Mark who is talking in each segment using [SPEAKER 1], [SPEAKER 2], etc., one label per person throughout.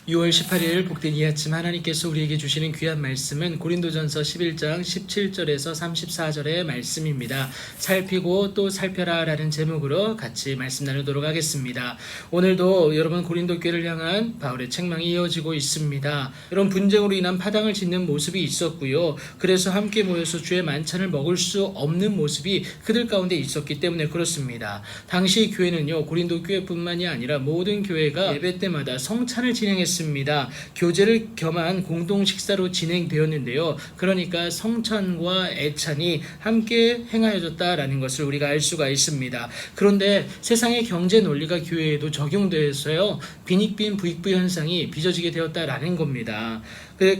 [SPEAKER 1] 6월 18일 복된 이 아침 하나님께서 우리에게 주시는 귀한 말씀은 고린도전서 11장 17절에서 34절의 말씀입니다. 살피고 또 살펴라 라는 제목으로 같이 말씀 나누도록 하겠습니다. 오늘도 여러분 고린도 교회를 향한 바울의 책망이 이어지고 있습니다. 이런 분쟁으로 인한 파당을 짓는 모습이 있었고요. 그래서 함께 모여서 주의 만찬을 먹을 수 없는 모습이 그들 가운데 있었기 때문에 그렇습니다. 당시 교회는요, 고린도 교회뿐만이 아니라 모든 교회가 예배 때마다 성찬을 진행했습니다. 교제를 겸한 공동 식사로 진행되었는데요. 그러니까 성찬과 애찬이 함께 행하여졌다라는 것을 우리가 알 수가 있습니다. 그런데 세상의 경제 논리가 교회에도 적용되어서요, 빈익빈 부익부 현상이 빚어지게 되었다라는 겁니다.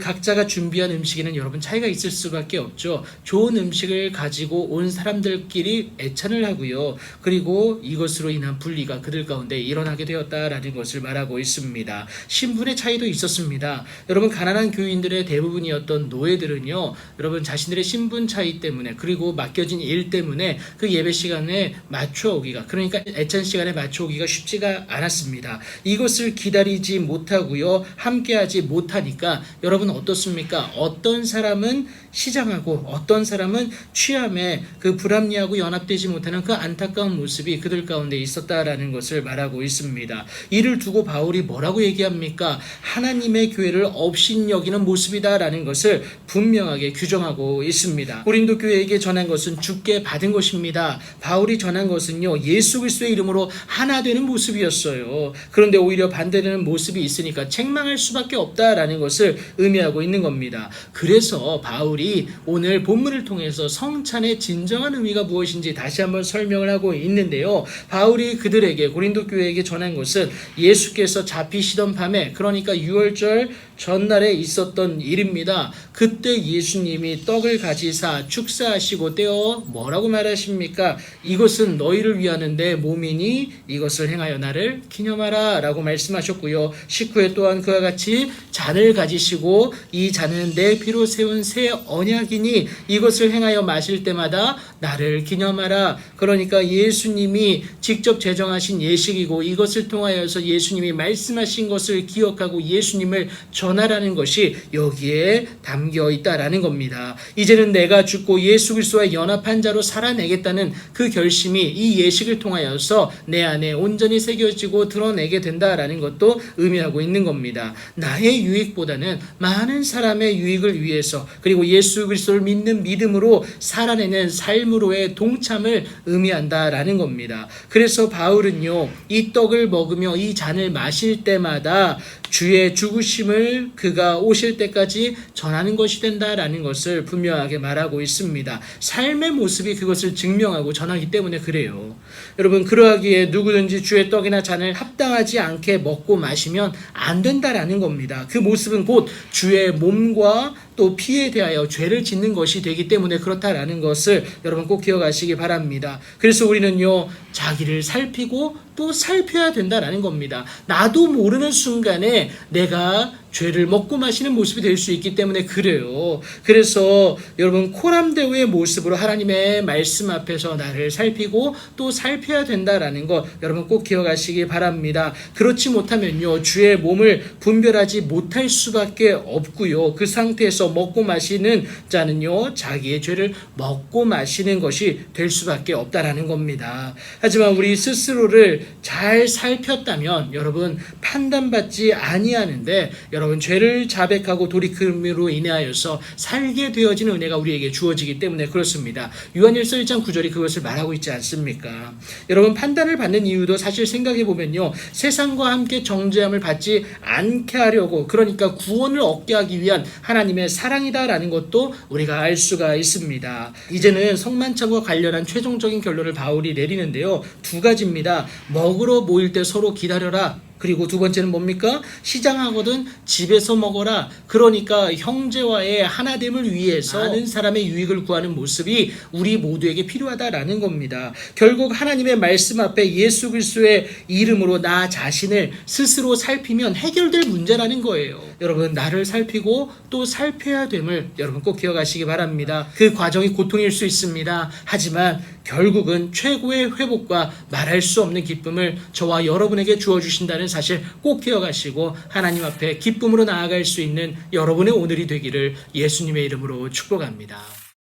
[SPEAKER 1] 각자가 준비한 음식에는 여러분 차이가 있을 수밖에 없죠. 좋은 음식을 가지고 온 사람들끼리 애찬을 하고요. 그리고 이것으로 인한 분리가 그들 가운데 일어나게 되었다라는 것을 말하고 있습니다. 신분의 차이도 있었습니다. 여러분 가난한 교인들의 대부분이었던 노예들은요, 여러분 자신들의 신분 차이 때문에 그리고 맡겨진 일 때문에 그 예배 시간에 맞춰오기가, 그러니까 애찬 시간에 맞춰오기가 쉽지가 않았습니다. 이것을 기다리지 못하고요, 함께하지 못하니까 여러분 어떻습니까? 어떤 사람은 시장하고 어떤 사람은 취함에 그 불합리하고 연합되지 못하는 그 안타까운 모습이 그들 가운데 있었다라는 것을 말하고 있습니다. 이를 두고 바울이 뭐라고 얘기합니까? 하나님의 교회를 업신여기는 모습이다라는 것을 분명하게 규정하고 있습니다. 고린도 교회에게 전한 것은 주께 받은 것입니다. 바울이 전한 것은요, 예수 그리스도의 이름으로 하나 되는 모습이었어요. 그런데 오히려 반대되는 모습이 있으니까 책망할 수밖에 없다라는 것을 의미하고 있는 겁니다. 그래서 바울이 오늘 본문을 통해서 성찬의 진정한 의미가 무엇인지 다시 한번 설명을 하고 있는데요. 바울이 그들에게, 고린도 교회에게 전한 것은 예수께서 잡히시던 밤에, 그러니까 유월절 전날에 있었던 일입니다. 그때 예수님이 떡을 가지사 축사하시고 떼어 뭐라고 말하십니까? 이것은 너희를 위하는 내 몸이니 이것을 행하여 나를 기념하라 라고 말씀하셨고요. 19회 또한 그와 같이 잔을 가지시고 이 잔은 내 피로 세운 새 언약이니 이것을 행하여 마실 때마다 나를 기념하라. 그러니까 예수님이 직접 제정하신 예식이고 이것을 통하여서 예수님이 말씀하신 것을 기억하고 예수님을 전하라는 것이 여기에 담겨 있다라는 겁니다. 이제는 내가 죽고 예수 그리스도와 연합한 자로 살아내겠다는 그 결심이 이 예식을 통하여서 내 안에 온전히 새겨지고 드러내게 된다라는 것도 의미하고 있는 겁니다. 나의 유익보다는 많은 사람의 유익을 위해서, 그리고 예수 그리스도를 믿는 믿음으로 살아내는 삶으로의 동참을 의미한다라는 겁니다. 그래서 바울은요, 이 떡을 먹으며 이 잔을 마실 때마다 주의 죽으심을 그가 오실 때까지 전하는 것이 된다라는 것을 분명하게 말하고 있습니다. 삶의 모습이 그것을 증명하고 전하기 때문에 그래요. 여러분, 그러하기에 누구든지 주의 떡이나 잔을 합당하지 않게 먹고 마시면 안 된다라는 겁니다. 그 모습은 곧 주의 몸과 또 피에 대하여 죄를 짓는 것이 되기 때문에 그렇다라는 것을 여러분 꼭 기억하시기 바랍니다. 그래서 우리는요, 자기를 살피고 또 살펴야 된다라는 겁니다. 나도 모르는 순간에 내가 죄를 먹고 마시는 모습이 될 수 있기 때문에 그래요. 그래서 여러분 코람데오의 모습으로 하나님의 말씀 앞에서 나를 살피고 또 살펴야 된다라는 것 여러분 꼭 기억하시기 바랍니다. 그렇지 못하면요, 주의 몸을 분별하지 못할 수밖에 없고요. 그 상태에서 먹고 마시는 자는요, 자기의 죄를 먹고 마시는 것이 될 수밖에 없다라는 겁니다. 하지만 우리 스스로를 잘 살폈다면 여러분 판단받지 아니하는데, 여러분 죄를 자백하고 돌이킴으로 인하여서 살게 되어지는 은혜가 우리에게 주어지기 때문에 그렇습니다. 요한일서 1장 9절이 그것을 말하고 있지 않습니까? 여러분 판단을 받는 이유도 사실 생각해 보면요, 세상과 함께 정죄함을 받지 않게 하려고, 그러니까 구원을 얻게 하기 위한 하나님의 사랑이다라는 것도 우리가 알 수가 있습니다. 이제는 성만찬과 관련한 최종적인 결론을 바울이 내리는데요, 두 가지입니다. 먹으러 모일 때 서로 기다려라. 그리고 두 번째는 뭡니까? 시장하거든 집에서 먹어라. 그러니까 형제와의 하나됨을 위해서 많은 사람의 유익을 구하는 모습이 우리 모두에게 필요하다라는 겁니다. 결국 하나님의 말씀 앞에 예수 그리스도의 이름으로 나 자신을 스스로 살피면 해결될 문제라는 거예요. 여러분 나를 살피고 또 살펴야 됨을 여러분 꼭 기억하시기 바랍니다. 그 과정이 고통일 수 있습니다. 하지만 결국은 최고의 회복과 말할 수 없는 기쁨을 저와 여러분에게 주어주신다는 사실 꼭 기억하시고 하나님 앞에 기쁨으로 나아갈 수 있는 여러분의 오늘이 되기를 예수님의 이름으로 축복합니다.